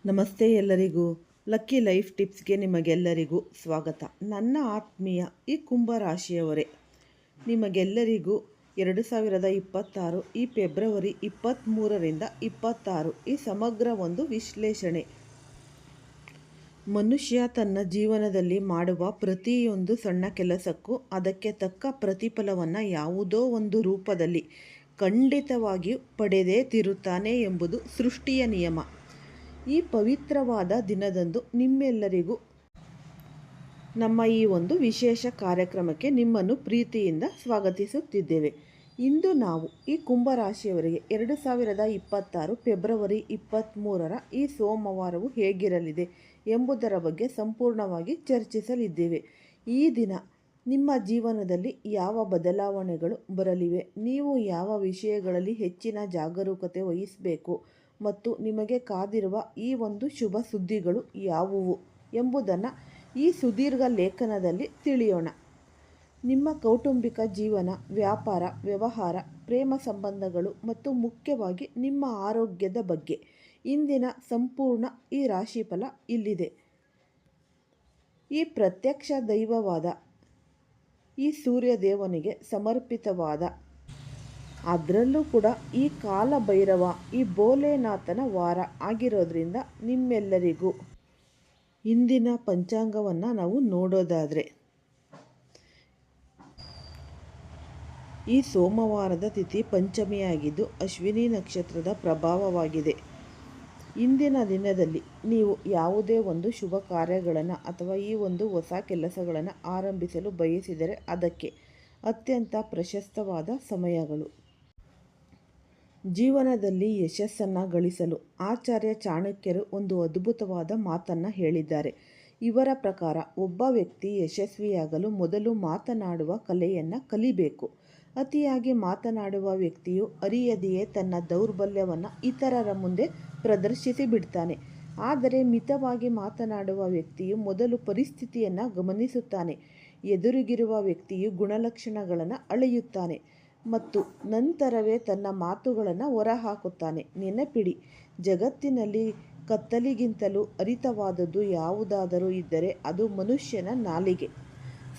ನಮಸ್ತೆ ಎಲ್ಲರಿಗೂ. Lucky life ಟಿಪ್ಸ್ಗೆ ನಿಮಗೆಲ್ಲರಿಗೂ ಸ್ವಾಗತ. ನನ್ನ ಆತ್ಮೀಯ ಈ ಕುಂಭರಾಶಿಯವರೇ, ನಿಮಗೆಲ್ಲರಿಗೂ 2026 ಈ ಫೆಬ್ರವರಿ 23ರಿಂದ 26 ಈ ಸಮಗ್ರ ಒಂದು ವಿಶ್ಲೇಷಣೆ. ಮನುಷ್ಯ ತನ್ನ ಜೀವನದಲ್ಲಿ ಮಾಡುವ ಪ್ರತಿಯೊಂದು ಸಣ್ಣ ಕೆಲಸಕ್ಕೂ ಅದಕ್ಕೆ ತಕ್ಕ ಪ್ರತಿಫಲವನ್ನು ಯಾವುದೋ ಒಂದು ರೂಪದಲ್ಲಿ ಖಂಡಿತವಾಗಿಯೂ ಪಡೆದೇ ತಿರುತ್ತಾನೆ ಎಂಬುದು ಸೃಷ್ಟಿಯ ನಿಯಮ. ಈ ಪವಿತ್ರವಾದ ದಿನದಂದು ನಿಮ್ಮೆಲ್ಲರಿಗೂ ನಮ್ಮ ಈ ಒಂದು ವಿಶೇಷ ಕಾರ್ಯಕ್ರಮಕ್ಕೆ ನಿಮ್ಮನ್ನು ಪ್ರೀತಿಯಿಂದ ಸ್ವಾಗತಿಸುತ್ತಿದ್ದೇವೆ. ಇಂದು ನಾವು ಈ ಕುಂಭರಾಶಿಯವರಿಗೆ 2026 ಫೆಬ್ರವರಿ 23ರ ಈ ಸೋಮವಾರವು ಹೇಗಿರಲಿದೆ ಎಂಬುದರ ಬಗ್ಗೆ ಸಂಪೂರ್ಣವಾಗಿ ಚರ್ಚಿಸಲಿದ್ದೇವೆ. ಈ ದಿನ ನಿಮ್ಮ ಜೀವನದಲ್ಲಿ ಯಾವ ಬದಲಾವಣೆಗಳು ಬರಲಿವೆ, ನೀವು ಯಾವ ವಿಷಯಗಳಲ್ಲಿ ಹೆಚ್ಚಿನ ಜಾಗರೂಕತೆ ವಹಿಸಬೇಕು ಮತ್ತು ನಿಮಗೆ ಕಾದಿರುವ ಈ ಒಂದು ಶುಭ ಸುದ್ದಿಗಳು ಯಾವುವು ಎಂಬುದನ್ನು ಈ ಸುದೀರ್ಘ ಲೇಖನದಲ್ಲಿ ತಿಳಿಯೋಣ. ನಿಮ್ಮ ಕೌಟುಂಬಿಕ ಜೀವನ, ವ್ಯಾಪಾರ, ವ್ಯವಹಾರ, ಪ್ರೇಮ ಸಂಬಂಧಗಳು ಮತ್ತು ಮುಖ್ಯವಾಗಿ ನಿಮ್ಮ ಆರೋಗ್ಯದ ಬಗ್ಗೆ ಇಂದಿನ ಸಂಪೂರ್ಣ ಈ ರಾಶಿಫಲ ಇಲ್ಲಿದೆ. ಈ ಪ್ರತ್ಯಕ್ಷ ದೈವವಾದ ಈ ಸೂರ್ಯದೇವನಿಗೆ ಸಮರ್ಪಿತವಾದ, ಅದರಲ್ಲೂ ಕೂಡ ಈ ಕಾಲಭೈರವ, ಈ ಭೋಲೆನಾಥನ ವಾರ ಆಗಿರೋದ್ರಿಂದ ನಿಮ್ಮೆಲ್ಲರಿಗೂ ಇಂದಿನ ಪಂಚಾಂಗವನ್ನು ನಾವು ನೋಡೋದಾದರೆ, ಈ ಸೋಮವಾರದ ತಿಥಿ ಪಂಚಮಿಯಾಗಿದ್ದು ಅಶ್ವಿನಿ ನಕ್ಷತ್ರದ ಪ್ರಭಾವವಾಗಿದೆ. ಇಂದಿನ ದಿನದಲ್ಲಿ ನೀವು ಯಾವುದೇ ಒಂದು ಶುಭ ಕಾರ್ಯಗಳನ್ನು ಅಥವಾ ಈ ಒಂದು ಹೊಸ ಕೆಲಸಗಳನ್ನು ಆರಂಭಿಸಲು ಬಯಸಿದರೆ ಅದಕ್ಕೆ ಅತ್ಯಂತ ಪ್ರಶಸ್ತವಾದ ಸಮಯಗಳು. ಜೀವನದಲ್ಲಿ ಯಶಸ್ಸನ್ನು ಗಳಿಸಲು ಆಚಾರ್ಯ ಚಾಣಕ್ಯರು ಒಂದು ಅದ್ಭುತವಾದ ಮಾತನ್ನು ಹೇಳಿದ್ದಾರೆ. ಇವರ ಪ್ರಕಾರ ಒಬ್ಬ ವ್ಯಕ್ತಿ ಯಶಸ್ವಿಯಾಗಲು ಮೊದಲು ಮಾತನಾಡುವ ಕಲೆಯನ್ನು ಕಲಿಬೇಕು. ಅತಿಯಾಗಿ ಮಾತನಾಡುವ ವ್ಯಕ್ತಿಯು ಅರಿಯದೆಯೇ ತನ್ನ ದೌರ್ಬಲ್ಯವನ್ನು ಇತರರ ಮುಂದೆ ಪ್ರದರ್ಶಿಸಿ ಬಿಡ್ತಾನೆ. ಆದರೆ ಮಿತವಾಗಿ ಮಾತನಾಡುವ ವ್ಯಕ್ತಿಯು ಮೊದಲು ಪರಿಸ್ಥಿತಿಯನ್ನು ಗಮನಿಸುತ್ತಾನೆ. ಎದುರಿಗಿರುವ ವ್ಯಕ್ತಿಯು ಗುಣಲಕ್ಷಣಗಳನ್ನು ಅಳೆಯುತ್ತಾನೆ ಮತ್ತು ನಂತರವೇ ತನ್ನ ಮಾತುಗಳನ್ನು ಹೊರಹಾಕುತ್ತಾನೆ. ನೆನಪಿಡಿ, ಜಗತ್ತಿನಲ್ಲಿ ಕತ್ತಲಿಗಿಂತಲೂ ಹರಿತವಾದದ್ದು ಯಾವುದಾದರೂ ಇದ್ದರೆ ಅದು ಮನುಷ್ಯನ ನಾಲಿಗೆ.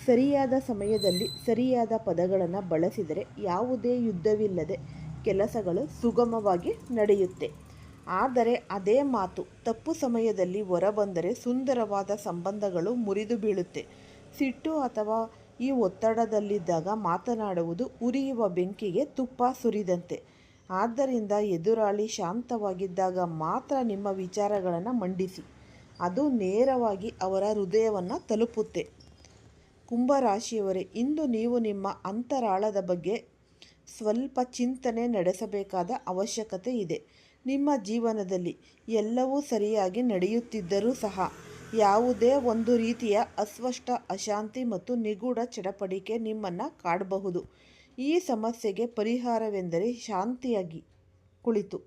ಸರಿಯಾದ ಸಮಯದಲ್ಲಿ ಸರಿಯಾದ ಪದಗಳನ್ನು ಬಳಸಿದರೆ ಯಾವುದೇ ಯುದ್ಧವಿಲ್ಲದೆ ಕೆಲಸಗಳು ಸುಗಮವಾಗಿ ನಡೆಯುತ್ತೆ. ಆದರೆ ಅದೇ ಮಾತು ತಪ್ಪು ಸಮಯದಲ್ಲಿ ಹೊರಬಂದರೆ ಸುಂದರವಾದ ಸಂಬಂಧಗಳು ಮುರಿದು ಬೀಳುತ್ತೆ. ಸಿಟ್ಟು ಅಥವಾ ಈ ಒತ್ತಡದಲ್ಲಿದ್ದಾಗ ಮಾತನಾಡುವುದು ಉರಿಯುವ ಬೆಂಕಿಗೆ ತುಪ್ಪ ಸುರಿದಂತೆ. ಆದ್ದರಿಂದ ಎದುರಾಳಿ ಶಾಂತವಾಗಿದ್ದಾಗ ಮಾತ್ರ ನಿಮ್ಮ ವಿಚಾರಗಳನ್ನು ಮಂಡಿಸಿ. ಅದು ನೇರವಾಗಿ ಅವರ ಹೃದಯವನ್ನು ತಲುಪುತ್ತೆ. ಕುಂಭರಾಶಿಯವರೇ, ಇಂದು ನೀವು ನಿಮ್ಮ ಅಂತರಾಳದ ಬಗ್ಗೆ ಸ್ವಲ್ಪ ಚಿಂತನೆ ನಡೆಸಬೇಕಾದ ಅವಶ್ಯಕತೆ ಇದೆ. ನಿಮ್ಮ ಜೀವನದಲ್ಲಿ ಎಲ್ಲವೂ ಸರಿಯಾಗಿ ನಡೆಯುತ್ತಿದ್ದರೂ ಸಹ ಯಾವುದೇ ಒಂದು ರೀತಿಯ ಅಸ್ಪಷ್ಟ, ಅಶಾಂತಿ ಮತ್ತು ನಿಗೂಢ ಚಡಪಡಿಕೆ ನಿಮ್ಮನ್ನು ಕಾಡಬಹುದು. ಈ ಸಮಸ್ಯೆಗೆ ಪರಿಹಾರವೆಂದರೆ ಶಾಂತಿಯಾಗಿ ಕುಳಿತು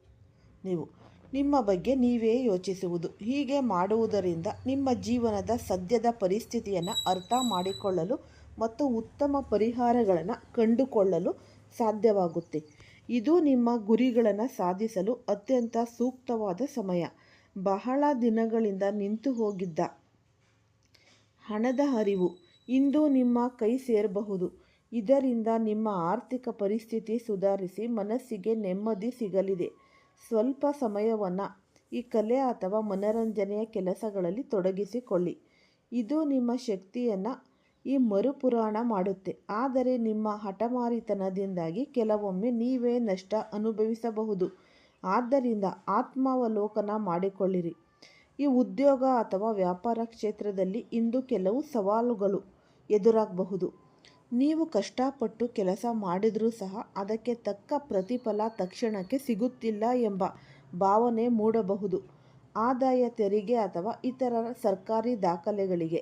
ನೀವು ನಿಮ್ಮ ಬಗ್ಗೆ ನೀವೇ ಯೋಚಿಸುವುದು. ಹೀಗೆ ಮಾಡುವುದರಿಂದ ನಿಮ್ಮ ಜೀವನದ ಸದ್ಯದ ಪರಿಸ್ಥಿತಿಯನ್ನು ಅರ್ಥ ಮಾಡಿಕೊಳ್ಳಲು ಮತ್ತು ಉತ್ತಮ ಪರಿಹಾರಗಳನ್ನು ಕಂಡುಕೊಳ್ಳಲು ಸಾಧ್ಯವಾಗುತ್ತೆ. ಇದು ನಿಮ್ಮ ಗುರಿಗಳನ್ನು ಸಾಧಿಸಲು ಅತ್ಯಂತ ಸೂಕ್ತವಾದ ಸಮಯ. ಬಹಳ ದಿನಗಳಿಂದ ನಿಂತು ಹೋಗಿದ್ದ ಹಣದ ಹರಿವು ಇಂದು ನಿಮ್ಮ ಕೈ ಸೇರಬಹುದು. ಇದರಿಂದ ನಿಮ್ಮ ಆರ್ಥಿಕ ಪರಿಸ್ಥಿತಿ ಸುಧಾರಿಸಿ ಮನಸ್ಸಿಗೆ ನೆಮ್ಮದಿ ಸಿಗಲಿದೆ. ಸ್ವಲ್ಪ ಸಮಯವನ್ನು ಈ ಕಲೆ ಅಥವಾ ಮನರಂಜನೆಯ ಕೆಲಸಗಳಲ್ಲಿ ತೊಡಗಿಸಿಕೊಳ್ಳಿ. ಇದು ನಿಮ್ಮ ಶಕ್ತಿಯನ್ನು ಈ ಮರುಪುರಾಣ ಮಾಡುತ್ತೆ. ಆದರೆ ನಿಮ್ಮ ಹಠಮಾರಿತನದಿಂದಾಗಿ ಕೆಲವೊಮ್ಮೆ ನೀವೇ ನಷ್ಟ ಅನುಭವಿಸಬಹುದು. ಆದ್ದರಿಂದ ಆತ್ಮಾವಲೋಕನ ಮಾಡಿಕೊಳ್ಳಿರಿ. ಈ ಉದ್ಯೋಗ ಅಥವಾ ವ್ಯಾಪಾರ ಕ್ಷೇತ್ರದಲ್ಲಿ ಇಂದು ಕೆಲವು ಸವಾಲುಗಳು ಎದುರಾಗಬಹುದು. ನೀವು ಕಷ್ಟಪಟ್ಟು ಕೆಲಸ ಮಾಡಿದರೂ ಸಹ ಅದಕ್ಕೆ ತಕ್ಕ ಪ್ರತಿಫಲ ತಕ್ಷಣಕ್ಕೆ ಸಿಗುತ್ತಿಲ್ಲ ಎಂಬ ಭಾವನೆ ಮೂಡಬಹುದು. ಆದಾಯ ತೆರಿಗೆ ಅಥವಾ ಇತರ ಸರ್ಕಾರಿ ದಾಖಲೆಗಳಿಗೆ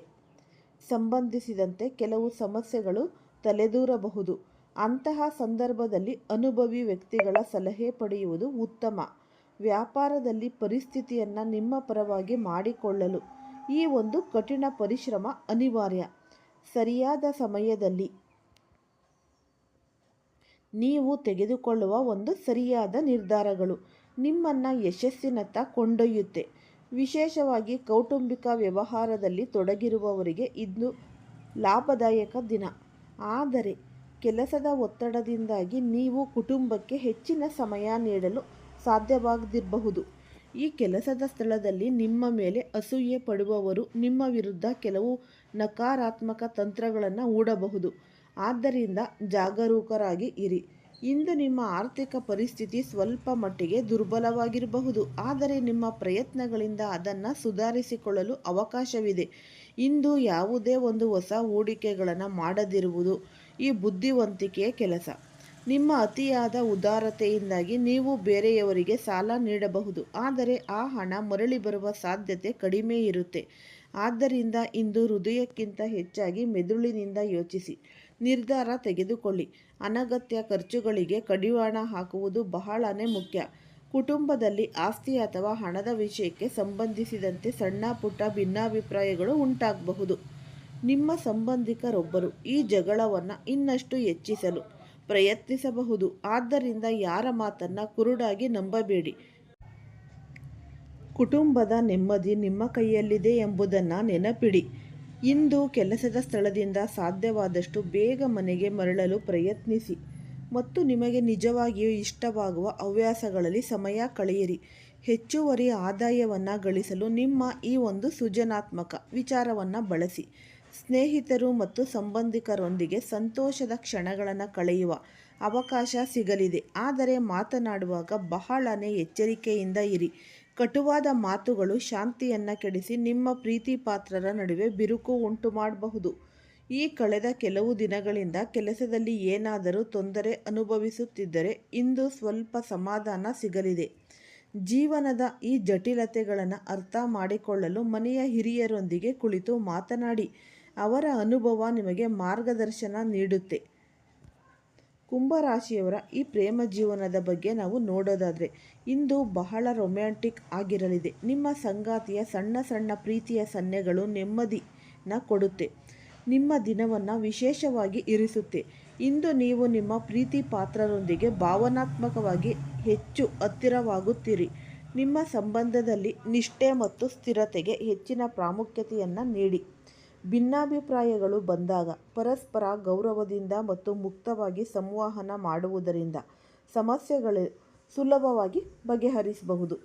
ಸಂಬಂಧಿಸಿದಂತೆ ಕೆಲವು ಸಮಸ್ಯೆಗಳು ತಲೆದೂರಬಹುದು. ಅಂತಹ ಸಂದರ್ಭದಲ್ಲಿ ಅನುಭವಿ ವ್ಯಕ್ತಿಗಳ ಸಲಹೆ ಪಡೆಯುವುದು ಉತ್ತಮ. ವ್ಯಾಪಾರದಲ್ಲಿ ಪರಿಸ್ಥಿತಿಯನ್ನು ನಿಮ್ಮ ಪರವಾಗಿ ಮಾಡಿಕೊಳ್ಳಲು ಈ ಒಂದು ಕಠಿಣ ಪರಿಶ್ರಮ ಅನಿವಾರ್ಯ. ಸರಿಯಾದ ಸಮಯದಲ್ಲಿ ನೀವು ತೆಗೆದುಕೊಳ್ಳುವ ಒಂದು ಸರಿಯಾದ ನಿರ್ಧಾರಗಳು ನಿಮ್ಮನ್ನು ಯಶಸ್ಸಿನತ್ತ ಕೊಂಡೊಯ್ಯುತ್ತೆ. ವಿಶೇಷವಾಗಿ ಕೌಟುಂಬಿಕ ವ್ಯವಹಾರದಲ್ಲಿ ತೊಡಗಿರುವವರಿಗೆ ಇದು ಲಾಭದಾಯಕ ದಿನ. ಆದರೆ ಕೆಲಸದ ಒತ್ತಡದಿಂದಾಗಿ ನೀವು ಕುಟುಂಬಕ್ಕೆ ಹೆಚ್ಚಿನ ಸಮಯ ನೀಡಲು ಸಾಧ್ಯವಾಗದಿರಬಹುದು. ಈ ಕೆಲಸದ ಸ್ಥಳದಲ್ಲಿ ನಿಮ್ಮ ಮೇಲೆ ಅಸೂಯೆ ಪಡುವವರು ನಿಮ್ಮ ವಿರುದ್ಧ ಕೆಲವು ನಕಾರಾತ್ಮಕ ತಂತ್ರಗಳನ್ನು ಹೂಡಬಹುದು. ಆದ್ದರಿಂದ ಜಾಗರೂಕರಾಗಿ ಇರಿ. ಇಂದು ನಿಮ್ಮ ಆರ್ಥಿಕ ಪರಿಸ್ಥಿತಿ ಸ್ವಲ್ಪ ಮಟ್ಟಿಗೆ ದುರ್ಬಲವಾಗಿರಬಹುದು, ಆದರೆ ನಿಮ್ಮ ಪ್ರಯತ್ನಗಳಿಂದ ಅದನ್ನು ಸುಧಾರಿಸಿಕೊಳ್ಳಲು ಅವಕಾಶವಿದೆ. ಇಂದು ಯಾವುದೇ ಒಂದು ಹೊಸ ಹೂಡಿಕೆಗಳನ್ನು ಮಾಡದಿರುವುದು ಈ ಬುದ್ಧಿವಂತಿಕೆಯ ಕೆಲಸ. ನಿಮ್ಮ ಅತಿಯಾದ ಉದಾರತೆಯಿಂದಾಗಿ ನೀವು ಬೇರೆಯವರಿಗೆ ಸಾಲ ನೀಡಬಹುದು, ಆದರೆ ಆ ಹಣ ಮರಳಿ ಬರುವ ಸಾಧ್ಯತೆ ಕಡಿಮೆ ಇರುತ್ತೆ. ಆದ್ದರಿಂದ ಇಂದು ಹೃದಯಕ್ಕಿಂತ ಹೆಚ್ಚಾಗಿ ಮೆದುಳಿನಿಂದ ಯೋಚಿಸಿ, ನಿರ್ಧಾರ ತೆಗೆದುಕೊಳ್ಳಿ. ಅನಗತ್ಯ ಖರ್ಚುಗಳಿಗೆ ಕಡಿವಾಣ ಹಾಕುವುದು ಬಹಳನೇ ಮುಖ್ಯ. ಕುಟುಂಬದಲ್ಲಿ ಆಸ್ತಿ ಅಥವಾ ಹಣದ ವಿಷಯಕ್ಕೆ ಸಂಬಂಧಿಸಿದಂತೆ ಸಣ್ಣ ಪುಟ್ಟ ಭಿನ್ನಾಭಿಪ್ರಾಯಗಳು ಉಂಟಾಗಬಹುದು. ನಿಮ್ಮ ಸಂಬಂಧಿಕರೊಬ್ಬರು ಈ ಜಗಳವನ್ನು ಇನ್ನಷ್ಟು ಹೆಚ್ಚಿಸಲು ಪ್ರಯತ್ನಿಸಬಹುದು. ಆದ್ದರಿಂದ ಯಾರ ಮಾತನ್ನು ಕುರುಡಾಗಿ ನಂಬಬೇಡಿ. ಕುಟುಂಬದ ನೆಮ್ಮದಿ ನಿಮ್ಮ ಕೈಯಲ್ಲಿದೆ ಎಂಬುದನ್ನು ನೆನಪಿಡಿ. ಇಂದು ಕೆಲಸದ ಸ್ಥಳದಿಂದ ಸಾಧ್ಯವಾದಷ್ಟು ಬೇಗ ಮನೆಗೆ ಮರಳಲು ಪ್ರಯತ್ನಿಸಿ ಮತ್ತು ನಿಮಗೆ ನಿಜವಾಗಿಯೂ ಇಷ್ಟವಾಗುವ ಹವ್ಯಾಸಗಳಲ್ಲಿ ಸಮಯ ಕಳೆಯಿರಿ. ಹೆಚ್ಚುವರಿ ಆದಾಯವನ್ನು ಗಳಿಸಲು ನಿಮ್ಮ ಈ ಒಂದು ಸೃಜನಾತ್ಮಕ ವಿಚಾರವನ್ನು ಬಳಸಿ. ಸ್ನೇಹಿತರು ಮತ್ತು ಸಂಬಂಧಿಕರೊಂದಿಗೆ ಸಂತೋಷದ ಕ್ಷಣಗಳನ್ನು ಕಳೆಯುವ ಅವಕಾಶ ಸಿಗಲಿದೆ, ಆದರೆ ಮಾತನಾಡುವಾಗ ಬಹಳನೇ ಎಚ್ಚರಿಕೆಯಿಂದ ಇರಿ. ಕಟುವಾದ ಮಾತುಗಳು ಶಾಂತಿಯನ್ನು ಕೆಡಿಸಿ ನಿಮ್ಮ ಪ್ರೀತಿ ಪಾತ್ರರ ನಡುವೆ ಬಿರುಕು ಉಂಟು ಮಾಡಬಹುದು. ಈ ಕಳೆದ ಕೆಲವು ದಿನಗಳಿಂದ ಕೆಲಸದಲ್ಲಿ ಏನಾದರೂ ತೊಂದರೆ ಅನುಭವಿಸುತ್ತಿದ್ದರೆ ಇಂದು ಸ್ವಲ್ಪ ಸಮಾಧಾನ ಸಿಗಲಿದೆ. ಜೀವನದ ಈ ಜಟಿಲತೆಗಳನ್ನು ಅರ್ಥ ಮಾಡಿಕೊಳ್ಳಲು ಮನೆಯ ಹಿರಿಯರೊಂದಿಗೆ ಕುಳಿತು ಮಾತನಾಡಿ. ಅವರ ಅನುಭವ ನಿಮಗೆ ಮಾರ್ಗದರ್ಶನ ನೀಡುತ್ತೆ. ಕುಂಭರಾಶಿಯವರ ಈ ಪ್ರೇಮ ಜೀವನದ ಬಗ್ಗೆ ನಾವು ನೋಡೋದಾದರೆ ಇಂದು ಬಹಳ ರೊಮ್ಯಾಂಟಿಕ್ ಆಗಿರಲಿದೆ. ನಿಮ್ಮ ಸಂಗಾತಿಯ ಸಣ್ಣ ಸಣ್ಣ ಪ್ರೀತಿಯ ಸನ್ನೆಗಳು ನೆಮ್ಮದಿನ ಕೊಡುತ್ತೆ, ನಿಮ್ಮ ದಿನವನ್ನು ವಿಶೇಷವಾಗಿ ಇರಿಸುತ್ತೆ. ಇಂದು ನೀವು ನಿಮ್ಮ ಪ್ರೀತಿ ಪಾತ್ರರೊಂದಿಗೆ ಭಾವನಾತ್ಮಕವಾಗಿ ಹೆಚ್ಚು ಹತ್ತಿರವಾಗುತ್ತೀರಿ. ನಿಮ್ಮ ಸಂಬಂಧದಲ್ಲಿ ನಿಷ್ಠೆ ಮತ್ತು ಸ್ಥಿರತೆಗೆ ಹೆಚ್ಚಿನ ಪ್ರಾಮುಖ್ಯತೆಯನ್ನು ನೀಡಿ. ಭಿನ್ನಾಭಿಪ್ರಾಯಗಳು ಬಂದಾಗ ಪರಸ್ಪರ ಗೌರವದಿಂದ ಮತ್ತು ಮುಕ್ತವಾಗಿ ಸಂವಹನ ಮಾಡುವುದರಿಂದ ಸಮಸ್ಯೆಗಳು ಸುಲಭವಾಗಿ ಬಗೆಹರಿಸಬಹುದು.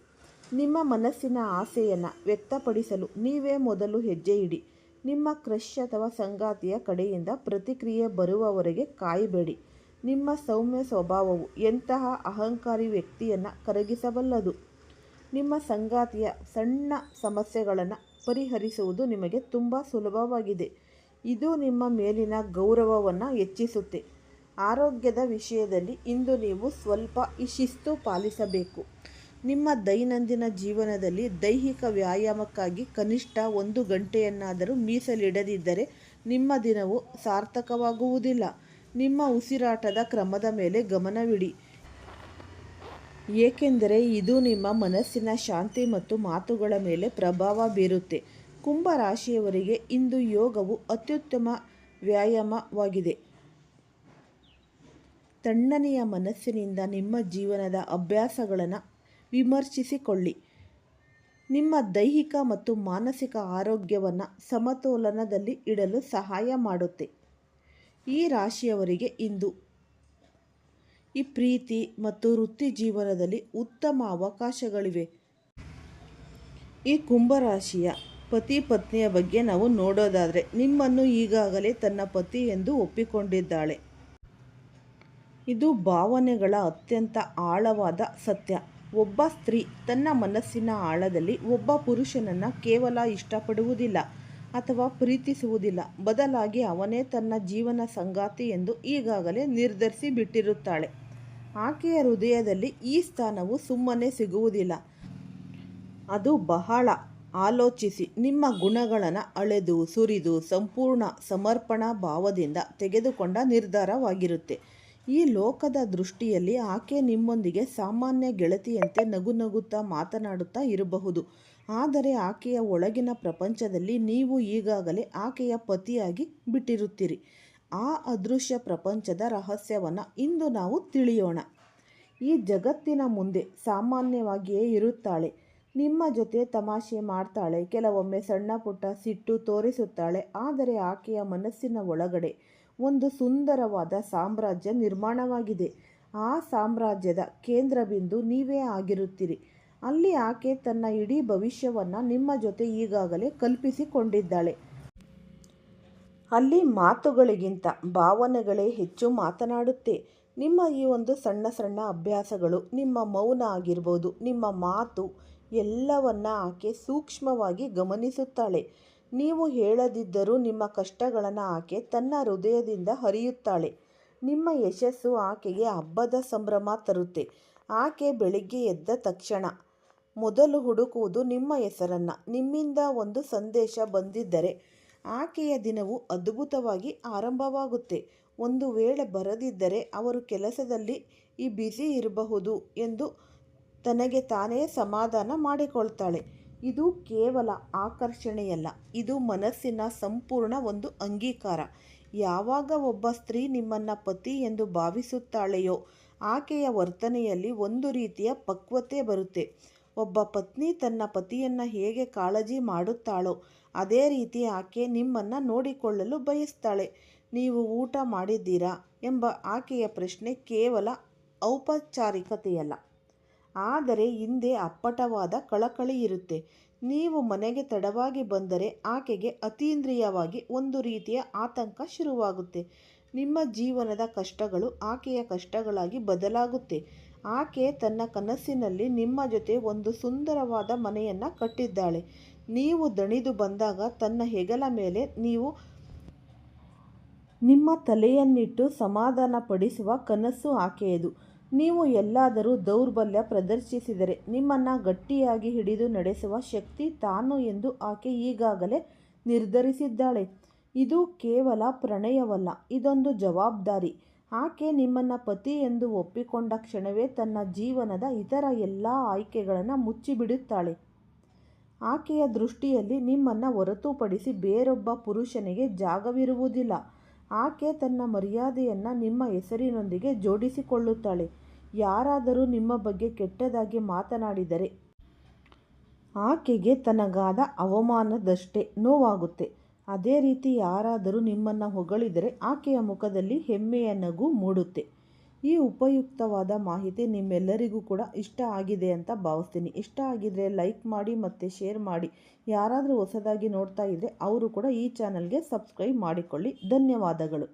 ನಿಮ್ಮ ಮನಸ್ಸಿನ ಆಸೆಯನ್ನು ವ್ಯಕ್ತಪಡಿಸಲು ನೀವೇ ಮೊದಲು ಹೆಜ್ಜೆ ಇಡಿ. ನಿಮ್ಮ ಕ್ರಶ್ ಅಥವಾ ಸಂಗಾತಿಯ ಕಡೆಯಿಂದ ಪ್ರತಿಕ್ರಿಯೆ ಬರುವವರೆಗೆ ಕಾಯಬೇಡಿ. ನಿಮ್ಮ ಸೌಮ್ಯ ಸ್ವಭಾವವು ಎಂತಹ ಅಹಂಕಾರಿ ವ್ಯಕ್ತಿಯನ್ನು ಕರಗಿಸಬಲ್ಲದು. ನಿಮ್ಮ ಸಂಗಾತಿಯ ಸಣ್ಣ ಸಮಸ್ಯೆಗಳನ್ನು ಪರಿಹರಿಸುವುದು ನಿಮಗೆ ತುಂಬ ಸುಲಭವಾಗಿದೆ. ಇದು ನಿಮ್ಮ ಮೇಲಿನ ಗೌರವವನ್ನು ಹೆಚ್ಚಿಸುತ್ತೆ. ಆರೋಗ್ಯದ ವಿಷಯದಲ್ಲಿ ಇಂದು ನೀವು ಸ್ವಲ್ಪ ಶಿಸ್ತು ಪಾಲಿಸಬೇಕು. ನಿಮ್ಮ ದೈನಂದಿನ ಜೀವನದಲ್ಲಿ ದೈಹಿಕ ವ್ಯಾಯಾಮಕ್ಕಾಗಿ ಕನಿಷ್ಠ 1 ಗಂಟೆಯನ್ನಾದರೂ ಮೀಸಲಿಡದಿದ್ದರೆ ನಿಮ್ಮ ದಿನವು ಸಾರ್ಥಕವಾಗುವುದಿಲ್ಲ. ನಿಮ್ಮ ಉಸಿರಾಟದ ಕ್ರಮದ ಮೇಲೆ ಗಮನವಿಡಿ, ಏಕೆಂದರೆ ಇದು ನಿಮ್ಮ ಮನಸ್ಸಿನ ಶಾಂತಿ ಮತ್ತು ಮಾತುಗಳ ಮೇಲೆ ಪ್ರಭಾವ ಬೀರುತ್ತೆ. ಕುಂಭರಾಶಿಯವರಿಗೆ ಇಂದು ಯೋಗವು ಅತ್ಯುತ್ತಮ ವ್ಯಾಯಾಮವಾಗಿದೆ. ತಣ್ಣನೆಯ ಮನಸ್ಸಿನಿಂದ ನಿಮ್ಮ ಜೀವನದ ಅಭ್ಯಾಸಗಳನ್ನು ವಿಮರ್ಶಿಸಿಕೊಳ್ಳಿ. ನಿಮ್ಮ ದೈಹಿಕ ಮತ್ತು ಮಾನಸಿಕ ಆರೋಗ್ಯವನ್ನು ಸಮತೋಲನದಲ್ಲಿ ಇಡಲು ಸಹಾಯ ಮಾಡುತ್ತೆ. ಈ ರಾಶಿಯವರಿಗೆ ಇಂದು ಈ ಪ್ರೀತಿ ಮತ್ತು ವೃತ್ತಿ ಜೀವನದಲ್ಲಿ ಉತ್ತಮ ಅವಕಾಶಗಳಿವೆ. ಈ ಕುಂಭರಾಶಿಯ ಪತಿ ಪತ್ನಿಯ ಬಗ್ಗೆ ನಾವು ನೋಡೋದಾದರೆ ನಿಮ್ಮನ್ನು ಈಗಾಗಲೇ ತನ್ನ ಪತಿ ಎಂದು ಒಪ್ಪಿಕೊಂಡಿದ್ದಾಳೆ. ಇದು ಭಾವನೆಗಳ ಅತ್ಯಂತ ಆಳವಾದ ಸತ್ಯ. ಒಬ್ಬ ಸ್ತ್ರೀ ತನ್ನ ಮನಸ್ಸಿನ ಆಳದಲ್ಲಿ ಒಬ್ಬ ಪುರುಷನನ್ನು ಕೇವಲ ಇಷ್ಟಪಡುವುದಿಲ್ಲ ಅಥವಾ ಪ್ರೀತಿಸುವುದಿಲ್ಲ, ಬದಲಾಗಿ ಅವನೇ ತನ್ನ ಜೀವನ ಸಂಗಾತಿ ಎಂದು ಈಗಾಗಲೇ ನಿರ್ಧರಿಸಿ ಬಿಟ್ಟಿರುತ್ತಾಳೆ. ಆಕೆಯ ಹೃದಯದಲ್ಲಿ ಈ ಸ್ಥಾನವು ಸುಮ್ಮನೆ ಸಿಗುವುದಿಲ್ಲ. ಅದು ಬಹಳ ಆಲೋಚಿಸಿ, ನಿಮ್ಮ ಗುಣಗಳನ್ನು ಅಳೆದು ಸುರಿದು ಸಂಪೂರ್ಣ ಸಮರ್ಪಣಾ ಭಾವದಿಂದ ತೆಗೆದುಕೊಂಡ ನಿರ್ಧಾರವಾಗಿರುತ್ತೆ. ಈ ಲೋಕದ ದೃಷ್ಟಿಯಲ್ಲಿ ಆಕೆ ನಿಮ್ಮೊಂದಿಗೆ ಸಾಮಾನ್ಯ ಗೆಳತಿಯಂತೆ ನಗುತ್ತಾ ಮಾತನಾಡುತ್ತಾ ಇರಬಹುದು, ಆದರೆ ಆಕೆಯ ಒಳಗಿನ ಪ್ರಪಂಚದಲ್ಲಿ ನೀವು ಈಗಾಗಲೇ ಆಕೆಯ ಪತಿಯಾಗಿ ಬಿಟ್ಟಿರುತ್ತೀರಿ. ಆ ಅದೃಶ್ಯ ಪ್ರಪಂಚದ ರಹಸ್ಯವನ್ನು ಇಂದು ನಾವು ತಿಳಿಯೋಣ. ಈ ಜಗತ್ತಿನ ಮುಂದೆ ಸಾಮಾನ್ಯವಾಗಿಯೇ ಇರುತ್ತಾಳೆ, ನಿಮ್ಮ ಜೊತೆ ತಮಾಷೆ ಮಾಡ್ತಾಳೆ, ಕೆಲವೊಮ್ಮೆ ಸಣ್ಣ ಪುಟ್ಟ ಸಿಟ್ಟು ತೋರಿಸುತ್ತಾಳೆ. ಆದರೆ ಆಕೆಯ ಮನಸ್ಸಿನ ಒಳಗಡೆ ಒಂದು ಸುಂದರವಾದ ಸಾಮ್ರಾಜ್ಯ ನಿರ್ಮಾಣವಾಗಿದೆ. ಆ ಸಾಮ್ರಾಜ್ಯದ ಕೇಂದ್ರಬಿಂದು ನೀವೇ ಆಗಿರುತ್ತೀರಿ. ಅಲ್ಲಿ ಆಕೆ ತನ್ನ ಇಡೀ ಭವಿಷ್ಯವನ್ನು ನಿಮ್ಮ ಜೊತೆ ಈಗಾಗಲೇ ಕಲ್ಪಿಸಿಕೊಂಡಿದ್ದಾಳೆ. ಅಲ್ಲಿ ಮಾತುಗಳಿಗಿಂತ ಭಾವನೆಗಳೇ ಹೆಚ್ಚು ಮಾತನಾಡುತ್ತೆ. ನಿಮ್ಮ ಈ ಒಂದು ಸಣ್ಣ ಸಣ್ಣ ಅಭ್ಯಾಸಗಳು, ನಿಮ್ಮ ಮೌನ ಆಗಿರ್ಬೋದು, ನಿಮ್ಮ ಮಾತು ಎಲ್ಲವನ್ನ ಆಕೆ ಸೂಕ್ಷ್ಮವಾಗಿ ಗಮನಿಸುತ್ತಾಳೆ. ನೀವು ಹೇಳದಿದ್ದರೂ ನಿಮ್ಮ ಕಷ್ಟಗಳನ್ನು ಆಕೆ ತನ್ನ ಹೃದಯದಿಂದ ಹರಿಯುತ್ತಾಳೆ. ನಿಮ್ಮ ಯಶಸ್ಸು ಆಕೆಗೆ ಹಬ್ಬದ ಸಂಭ್ರಮ ತರುತ್ತೆ. ಆಕೆ ಬೆಳಿಗ್ಗೆ ಎದ್ದ ತಕ್ಷಣ ಮೊದಲು ಹುಡುಕುವುದು ನಿಮ್ಮ ಹೆಸರನ್ನು. ನಿಮ್ಮಿಂದ ಒಂದು ಸಂದೇಶ ಬಂದಿದ್ದರೆ ಆಕೆಯ ದಿನವು ಅದ್ಭುತವಾಗಿ ಆರಂಭವಾಗುತ್ತೆ. ಒಂದು ವೇಳೆ ಬರದಿದ್ದರೆ ಅವರು ಕೆಲಸದಲ್ಲಿ ಬ್ಯುಸಿ ಇರಬಹುದು ಎಂದು ತನಗೆ ತಾನೇ ಸಮಾಧಾನ ಮಾಡಿಕೊಳ್ತಾಳೆ. ಇದು ಕೇವಲ ಆಕರ್ಷಣೆಯಲ್ಲ, ಇದು ಮನಸ್ಸಿನ ಸಂಪೂರ್ಣ ಒಂದು ಅಂಗೀಕಾರ. ಯಾವಾಗ ಒಬ್ಬ ಸ್ತ್ರೀ ನಿಮ್ಮನ್ನು ಪತಿ ಎಂದು ಭಾವಿಸುತ್ತಾಳೆಯೋ ಆಕೆಯ ವರ್ತನೆಯಲ್ಲಿ ಒಂದು ರೀತಿಯ ಪಕ್ವತೆ ಬರುತ್ತೆ. ಒಬ್ಬ ಪತ್ನಿ ತನ್ನ ಪತಿಯನ್ನು ಹೇಗೆ ಕಾಳಜಿ ಮಾಡುತ್ತಾಳೋ ಅದೇ ರೀತಿ ಆಕೆ ನಿಮ್ಮನ್ನು ನೋಡಿಕೊಳ್ಳಲು ಬಯಸ್ತಾಳೆ. ನೀವು ಊಟ ಮಾಡಿದ್ದೀರಾ ಎಂಬ ಆಕೆಯ ಪ್ರಶ್ನೆ ಕೇವಲ ಔಪಚಾರಿಕತೆಯಲ್ಲ, ಆದರೆ ಹಿಂದೆ ಅಪ್ಪಟವಾದ ಕಳಕಳಿ ಇರುತ್ತೆ. ನೀವು ಮನೆಗೆ ತಡವಾಗಿ ಬಂದರೆ ಆಕೆಗೆ ಅತೀಂದ್ರಿಯವಾಗಿ ಒಂದು ರೀತಿಯ ಆತಂಕ ಶುರುವಾಗುತ್ತೆ. ನಿಮ್ಮ ಜೀವನದ ಕಷ್ಟಗಳು ಆಕೆಯ ಕಷ್ಟಗಳಾಗಿ ಬದಲಾಗುತ್ತೆ. ಆಕೆ ತನ್ನ ಕನಸಿನಲ್ಲಿ ನಿಮ್ಮ ಜೊತೆ ಒಂದು ಸುಂದರವಾದ ಮನೆಯನ್ನು ಕಟ್ಟಿದ್ದಾಳೆ. ನೀವು ದಣಿದು ಬಂದಾಗ ತನ್ನ ಹೆಗಲ ಮೇಲೆ ನಿಮ್ಮ ತಲೆಯನ್ನಿಟ್ಟು ಸಮಾಧಾನ ಪಡಿಸುವ ಕನಸು ಆಕೆಯದು. ನೀವು ಎಲ್ಲಾದರೂ ದೌರ್ಬಲ್ಯ ಪ್ರದರ್ಶಿಸಿದರೆ ನಿಮ್ಮನ್ನು ಗಟ್ಟಿಯಾಗಿ ಹಿಡಿದು ನಡೆಸುವ ಶಕ್ತಿ ತಾನು ಎಂದು ಆಕೆ ಈಗಾಗಲೇ ನಿರ್ಧರಿಸಿದ್ದಾಳೆ. ಇದು ಕೇವಲ ಪ್ರಣಯವಲ್ಲ, ಇದೊಂದು ಜವಾಬ್ದಾರಿ. ಆಕೆ ನಿಮ್ಮನ್ನು ಪತಿ ಎಂದು ಒಪ್ಪಿಕೊಂಡ ಕ್ಷಣವೇ ತನ್ನ ಜೀವನದ ಇತರ ಎಲ್ಲ ಆಯ್ಕೆಗಳನ್ನು ಮುಚ್ಚಿಬಿಡುತ್ತಾಳೆ. ಆಕೆಯ ದೃಷ್ಟಿಯಲ್ಲಿ ನಿಮ್ಮನ್ನು ಹೊರತುಪಡಿಸಿ ಬೇರೊಬ್ಬ ಪುರುಷನಿಗೆ ಜಾಗವಿರುವುದಿಲ್ಲ. ಆಕೆ ತನ್ನ ಮರ್ಯಾದೆಯನ್ನು ನಿಮ್ಮ ಹೆಸರಿನೊಂದಿಗೆ ಜೋಡಿಸಿಕೊಳ್ಳುತ್ತಾಳೆ. ಯಾರಾದರೂ ನಿಮ್ಮ ಬಗ್ಗೆ ಕೆಟ್ಟದಾಗಿ ಮಾತನಾಡಿದರೆ ಆಕೆಗೆ ತನಗಾದ ಅವಮಾನದಷ್ಟೇ ನೋವಾಗುತ್ತೆ. ಅದೇ ರೀತಿ ಯಾರಾದರೂ ನಿಮ್ಮನ್ನು ಹೊಗಳಿದರೆ ಆಕೆಯ ಮುಖದಲ್ಲಿ ಹೆಮ್ಮೆಯ ನಗು ಮೂಡುತ್ತೆ. ಈ ಉಪಯುಕ್ತವಾದ ಮಾಹಿತಿ ನಿಮ್ಮೆಲ್ಲರಿಗೂ ಕೂಡ ಇಷ್ಟ ಆಗಿದೆ ಅಂತ ಭಾವಿಸ್ತೀನಿ. ಇಷ್ಟ ಆಗಿದ್ರೆ ಲೈಕ್ ಮಾಡಿ ಮತ್ತು ಶೇರ್ ಮಾಡಿ. ಯಾರಾದರೂ ಹೊಸದಾಗಿ ನೋಡ್ತಾ ಇದ್ದರೆ ಅವರು ಕೂಡ ಈ ಚಾನಲ್ಗೆ ಸಬ್ಸ್ಕ್ರೈಬ್ ಮಾಡಿಕೊಳ್ಳಿ. ಧನ್ಯವಾದಗಳು.